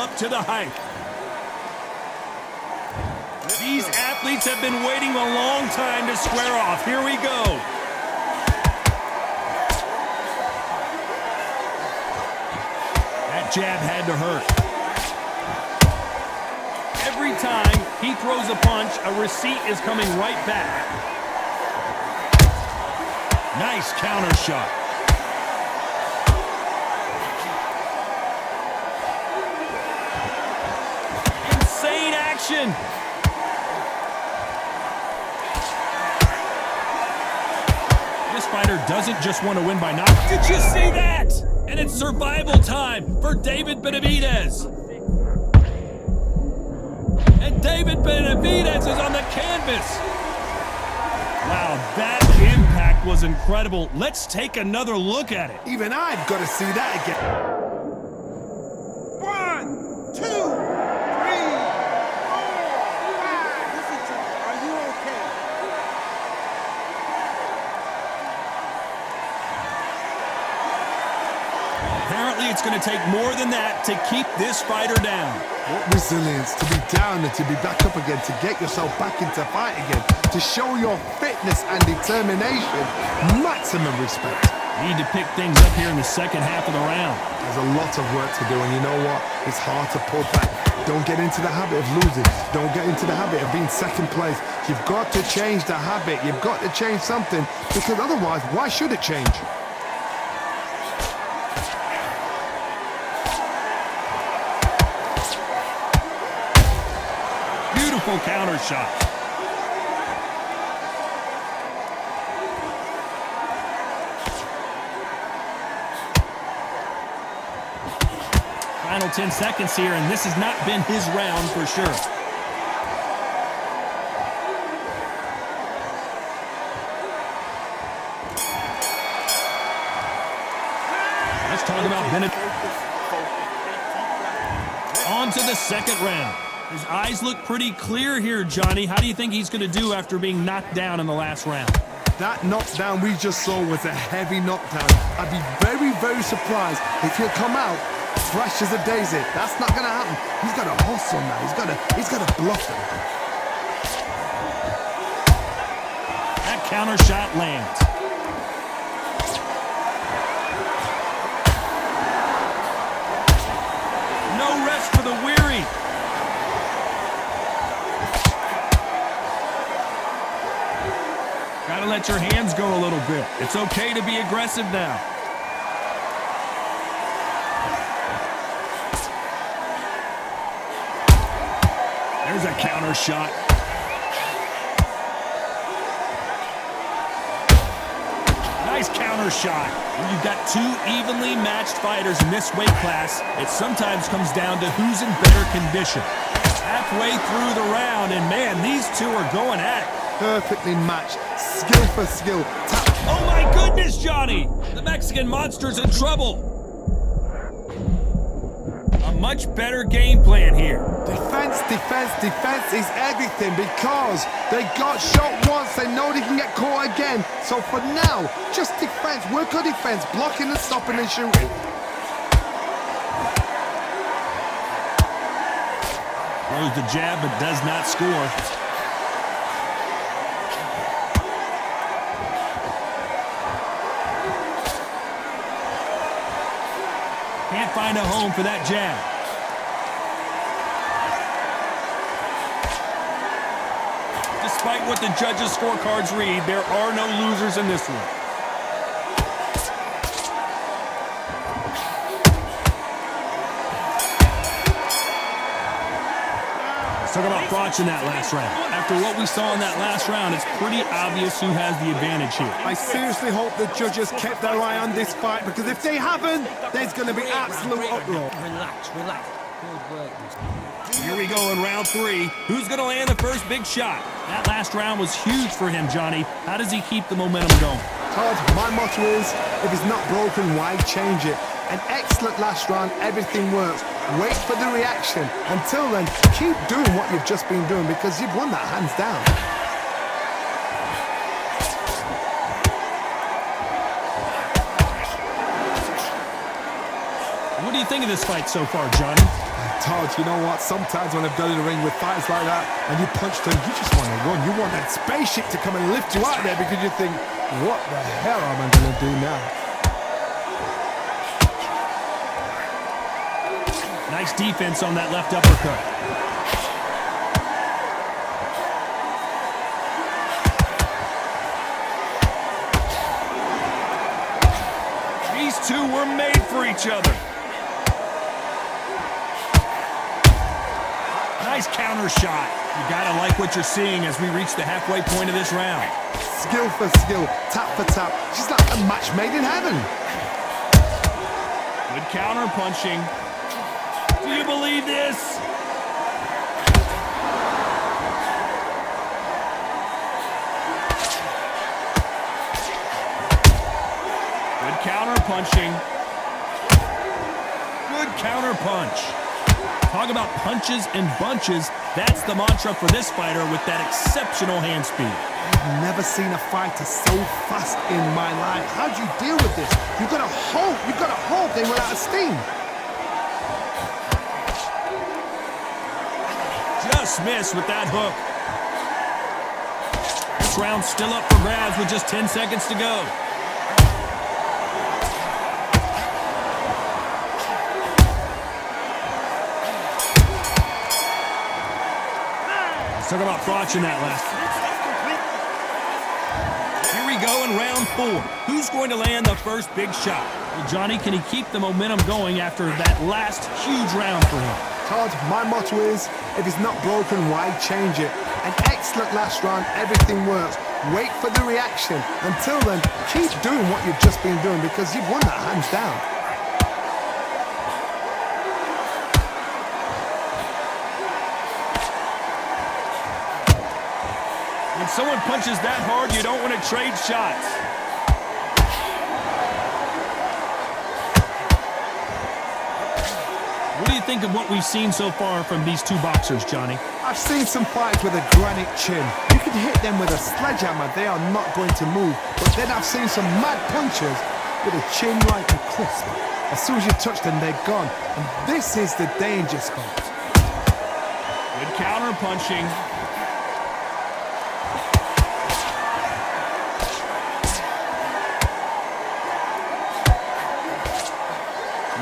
up to the hype. These athletes have been waiting a long time to square off. Here we go. That jab had to hurt. Every time he throws a punch, a receipt is coming right back. Nice counter shot. Insane action. This fighter doesn't just want to win by knockout. Did you see that? And it's survival time for David Benavidez. And David Benavidez is on the canvas. Wow, that impact was incredible. Let's take another look at it. Even I've got to see that again. 1, 2, 3, 4, 5. Listen to me. Are you okay? Apparently, it's going to take more than that to keep this fighter down. What resilience to be down and to be back up again, to get yourself back into fight again, to show your fitness and determination. Maximum respect. Need to pick things up here in the second half of the round. There's a lot of work to do, and you know what? It's hard to pull back. Don't get into the habit of losing. Don't get into the habit of being second place. You've got to change the habit. You've got to change something, because otherwise, why should it change? Beautiful counter shot. Final 10 seconds here, and this has not been his round for sure. Let's talk about Benavidez. On to the second round. His eyes look pretty clear here, Johnny. How do you think he's going to do after being knocked down in the last round? That knockdown we just saw was a heavy knockdown. I'd be very, very surprised if he'll come out fresh as a daisy. That's not going to happen. He's got to hustle now. He's got to bluff him. That counter shot lands. No rest for the weary. Gotta let your hands go a little bit. It's okay to be aggressive now. There's a counter shot. Nice counter shot. When you've got two evenly matched fighters in this weight class, it sometimes comes down to who's in better condition. Halfway through the round, and man, these two are going at it. Perfectly matched, skill for skill. Oh my goodness, Johnny! The Mexican monster's in trouble. A much better game plan here. Defense, defense, defense is everything, because they got shot once, they know they can get caught again. So for now, just defense, work on defense, blocking and stopping and shooting. Throws the jab but does not score. Can't find a home for that jab. Despite what the judges' scorecards read, there are no losers in this one. Let's talk about Froch in that last round. After what we saw in that last round, it's pretty obvious who has the advantage here. I seriously hope the judges kept their eye on this fight, because if they haven't, there's going to be absolute uproar. Relax, relax. Good work. Here we go in round 3. Who's going to land the first big shot? That last round was huge for him, Johnny. How does he keep the momentum going? Todd, my motto is, if it's not broken, why change it? An excellent last round, everything works. Wait for the reaction. Until then, keep doing what you've just been doing, because you've won that hands down. What do you think of this fight so far, Johnny? Todd, you know what? Sometimes when I've gone in the ring with fights like that and you punch them, you just want to run. You want that spaceship to come and lift you out there because you think, what the hell am I going to do now? Nice defense on that left uppercut. These two were made for each other. Nice counter shot. You gotta like what you're seeing as we reach the halfway point of this round. Skill for skill, tap for tap. She's like a match made in heaven. Good counter punching. Do you believe this? Good counter punching. Good counter punch. Talk about punches and bunches. That's the mantra for this fighter with that exceptional hand speed. I've never seen a fighter so fast in my life. How do you deal with this? You've got to hope they run out of steam. Just missed with that hook. This round's still up for grabs with just 10 seconds to go. Let's talk about Froch in that last. Here we go in round 4. Who's going to land the first big shot? Well, Johnny, can he keep the momentum going after that last huge round for him? Todd, my motto is, if it's not broken, why change it? An excellent last round, everything works. Wait for the reaction. Until then, keep doing what you've just been doing because you've won that hands down. When someone punches that hard, you don't want to trade shots. What do you think of what we've seen so far from these two boxers, Johnny? I've seen some fights with a granite chin. You can hit them with a sledgehammer, they are not going to move. But then I've seen some mad punchers with a chin like a crisp. As soon as you touch them, they're gone. And this is the danger spot. Good counter punching.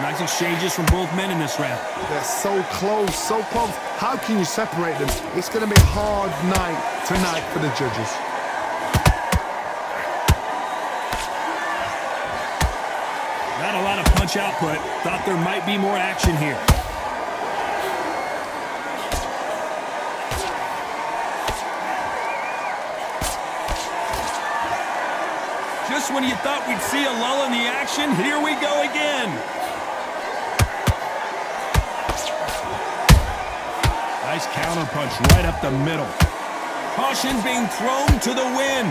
Nice exchanges from both men in this round. They're so close, so close. How can you separate them? It's going to be a hard night tonight for the judges. Not a lot of punch output. Thought there might be more action here. Just when you thought we'd see a lull in the action, here we go again. Nice counter punch right up the middle. Caution being thrown to the wind.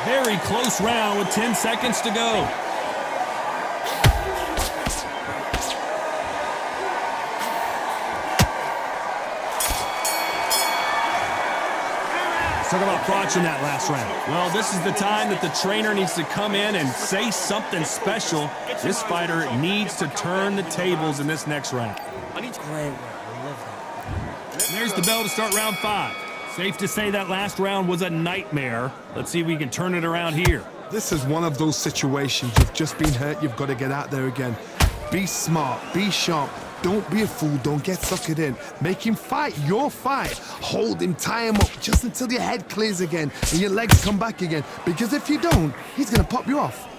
Very close round with 10 seconds to go. Talk about Froch in that last round. Well, this is the time that the trainer needs to come in and say something special. This fighter needs to turn the tables in this next round. Great work. I love that. There's the bell to start round 5. Safe to say that last round was a nightmare. Let's see if we can turn it around here. This is one of those situations. You've just been hurt. You've got to get out there again. Be smart. Be sharp. Don't be a fool. Don't get suckered in. Make him fight your fight. Hold him, tie him up just until your head clears again and your legs come back again. Because if you don't, he's going to pop you off.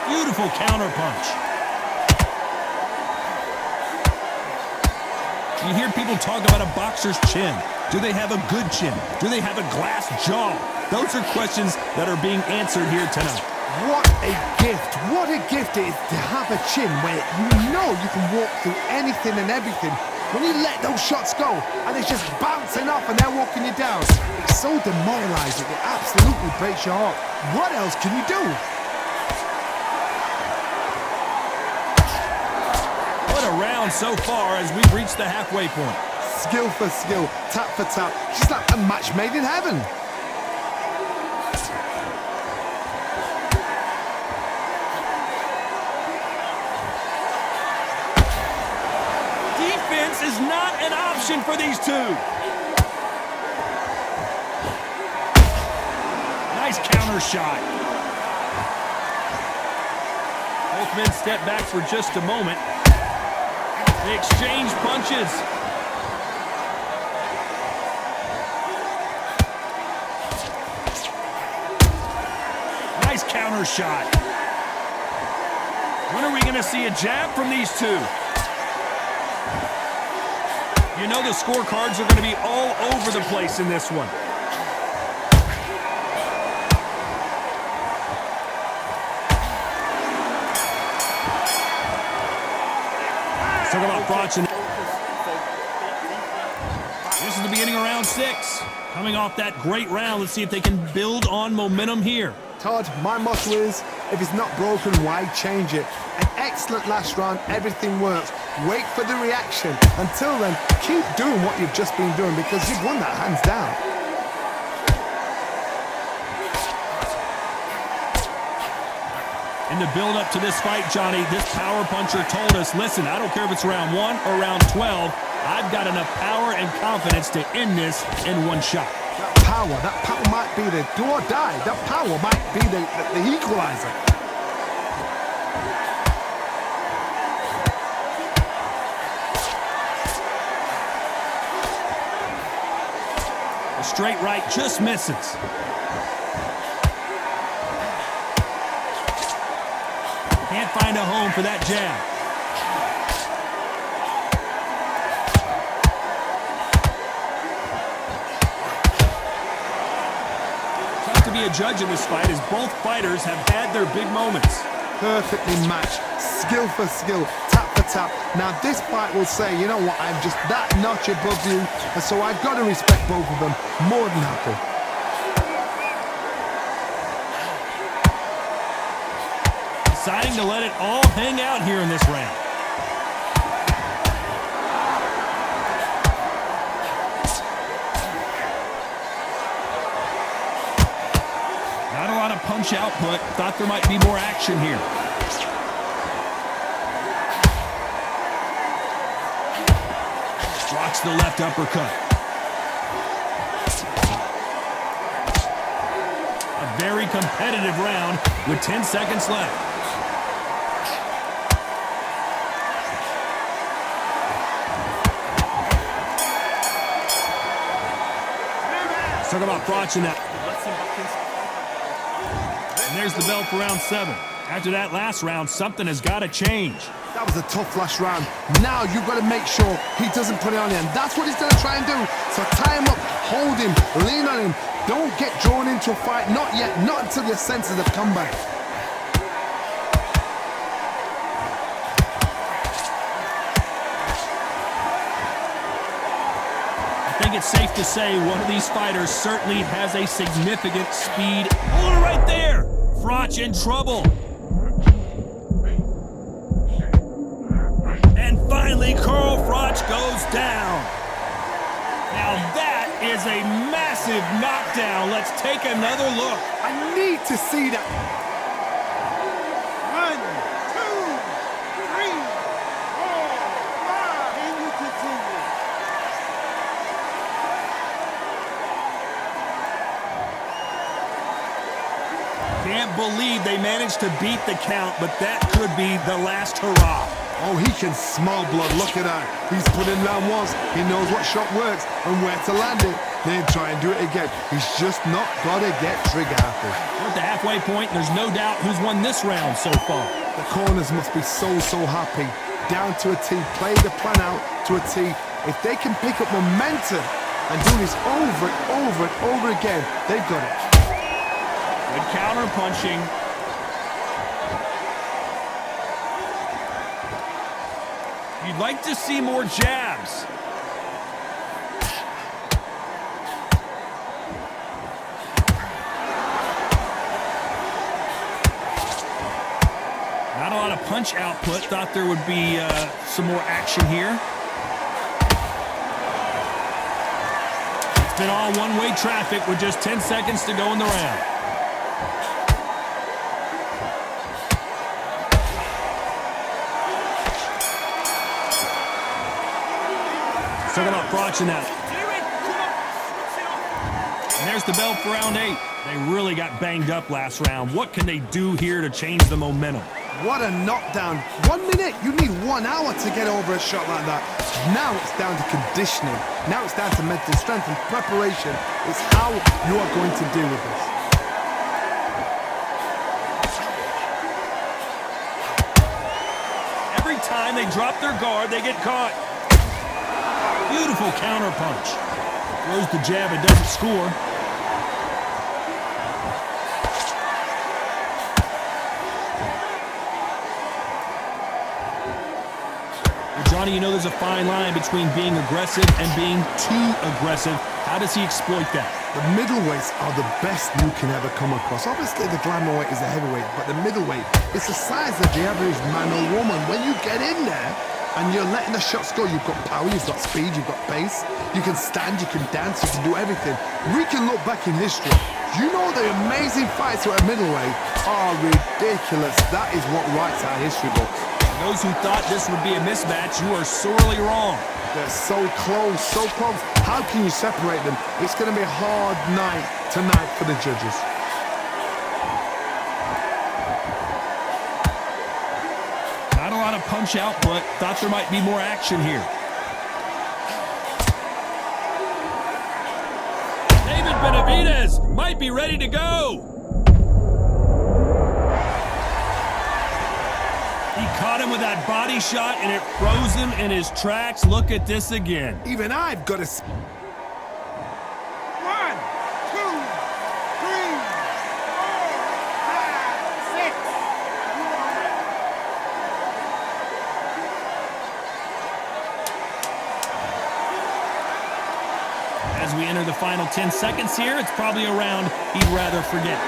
Beautiful counter punch. You hear people talk about a boxer's chin. Do they have a good chin? Do they have a glass jaw? Those are questions that are being answered here tonight. What a gift. What a gift it is to have a chin where you know you can walk through anything and everything. When you let those shots go and it's just bouncing off and they're walking you down, it's so demoralizing. It absolutely breaks your heart. What else can you do? What a round so far as we've reached the halfway point. Skill for skill, tap for tap. She's like a match made in heaven. option for these two. Nice counter shot. Both men step back for just a moment. They exchange punches. Nice counter shot. When are we going to see a jab from these two? You know the scorecards are going to be all over the place in this one. Talk about Froch. This is the beginning of round 6. Coming off that great round, let's see if they can build on momentum here. Todd, my motto is, if it's not broken, why change it? An excellent last round, everything works. Wait for the reaction. Until then, keep doing what you've just been doing because you've won that hands down. In the build-up to this fight, Johnny, this power puncher told us, listen, I don't care if it's round 1 or round 12, I've got enough power and confidence to end this in one shot. That power might be the do or die. That power might be the equalizer. The straight right just misses. Can't find a home for that jab. Tough to be a judge in this fight as both fighters have had their big moments. Perfectly matched, skill for skill, tap for tap. Now this fight will say, you know what, I'm just that notch above you, and so I've got to respect both of them more than happy. Deciding to let it all hang out here in this round. Not a lot of punch output. Thought there might be more action here. Blocks the left uppercut. A very competitive round with 10 seconds left. Talk about Froch in that. And there's the bell for round 7. After that last round, something has got to change. That was a tough last round. Now you've got to make sure he doesn't put it on you. And that's what he's going to try and do. So tie him up, hold him, lean on him. Don't get drawn into a fight. Not yet. Not until your senses have come back. I think it's safe to say one of these fighters certainly has a significant speed. Oh, right there! Froch in trouble. And finally, Carl Froch goes down. Now that is a massive knockdown. Let's take another look. I need to see that. 1, 2, 3, 4, 5. Can you continue? Can't believe they managed to beat the count, but that could be the last hurrah. Oh, he can smell blood. Look at that. He's put in round once. He knows what shot works and where to land it. Then try and do it again. He's just not got to get trigger happy. We're at the halfway point, and there's no doubt who's won this round so far. The corners must be so happy. Down to a T. Play the plan out to a T. If they can pick up momentum and do this over and over again, they've got it. Good counter punching. You'd like to see more jabs. Not a lot of punch output. Thought there would be some more action here. It's been all one-way traffic with just 10 seconds to go in the round. Talk about Froch in that. And there's the bell for round 8. They really got banged up last round. What can they do here to change the momentum? What a knockdown. 1 minute, you need 1 hour to get over a shot like that. Now it's down to conditioning. Now it's down to mental strength and preparation. It's how you are going to deal with this. Every time they drop their guard, they get caught. Beautiful counter punch. Throws the jab and doesn't score. Johnny, you know there's a fine line between being aggressive and being too aggressive. How does he exploit that? The middleweights are the best you can ever come across. Obviously, the glamour weight is the heavyweight, but the middleweight is the size of the average man or woman. When you get in there and you're letting the shots go, you've got power, you've got speed, you've got pace. You can stand, you can dance, you can do everything. We can look back in history. You know the amazing fights at a middleweight are ridiculous. That is what writes our history books. Those who thought this would be a mismatch, you are sorely wrong. They're so close, so close. How can you separate them? It's going to be a hard night tonight for the judges. Not a lot of punch out, but thought there might be more action here. Benavidez might be ready to go. He caught him with that body shot, and it froze him in his tracks. Look at this again. Even I've got to... 1, 2, 3, 4, 5, 6. As we enter the final 10 seconds here, it's probably a round he'd rather forget.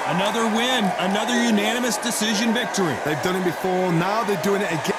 Another win, another unanimous decision victory. They've done it before, now they're doing it again.